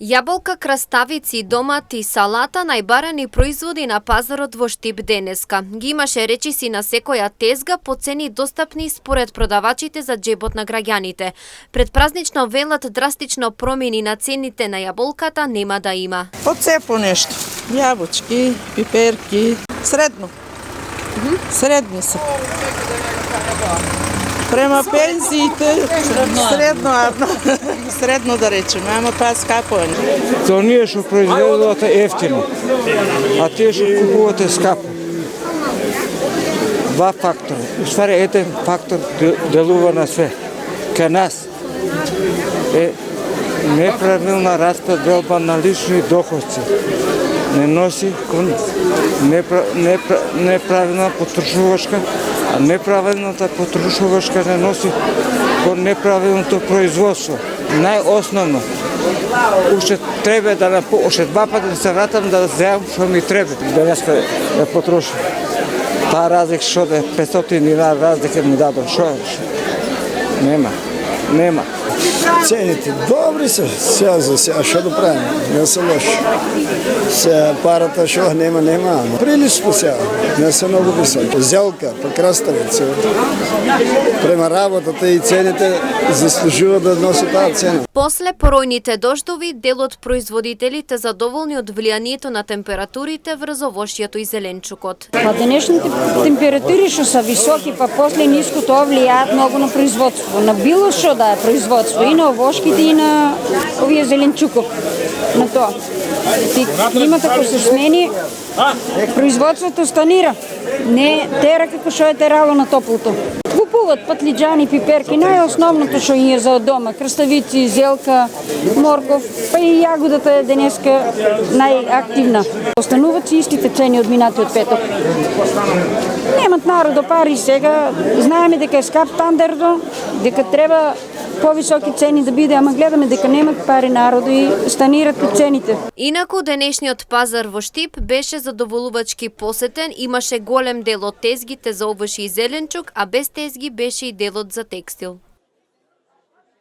Јаболка, краставици, домати, салата најбарани производи на пазарот во Штип денеска. Ги имаше речиси на секоја тезга по цени достапни според продавачите за џебот на граѓаните. Предпразнично велат драстично промени на цените на јаболката нема да има. Од се по нешто. Јабучки, пиперки, средно. Средни се. Према пензиите, средно да речеме, ама тоа скапо е. То ние што произведувате ефтино, а тие што купувате скапо. Два фактора. Уствари, еден фактор делува на све. Кај нас е неправилна распределба на лични доходци. Не носи кон неправилна потрошувачка, а неправилната потрошувачка не носи кон неправилното производство. Најосновно, уште треба да уште два пати се вратам да земам што ми треба. Денеска да потрошам. Таа разлика што е 500 динар разлика ми дадо. Што? Нема. Цените добри се, сега за сега што да правим, не се лоши. Сега парата што нема, ама прилично сега, не се многу високи. Зелка, па краставица, према работата и цените заслужува да носи таа цена. После поројните дождови, дел од производителите задоволни од влијанието на температурите врз овошјето и зеленчукот. Па денешните температури што се високи, па после ниско, тоа влијаат многу на производство, на било што да е производство, и на овошките и на овие зеленчуков. На тоа. Климата ако се смени, производството станира. Не тера како што е терало на топлото. Купуват патлиџани, пиперки, најосновното што им е за дома, краставици, зелка, морков, па и јагодата е денеска најактивна. Остануваат си истите цени од минатиот петок. Немат народо пари сега, знаеме дека е скап стандардо, дека треба повисоки цени да биде, ама гледаме дека немат пари народо и станират цените. Инаку денешниот пазар во Штип беше задоволувачки посетен, имаше голем дел од тезгите за овошје и зеленчук, а без тезги беше и делот за текстил.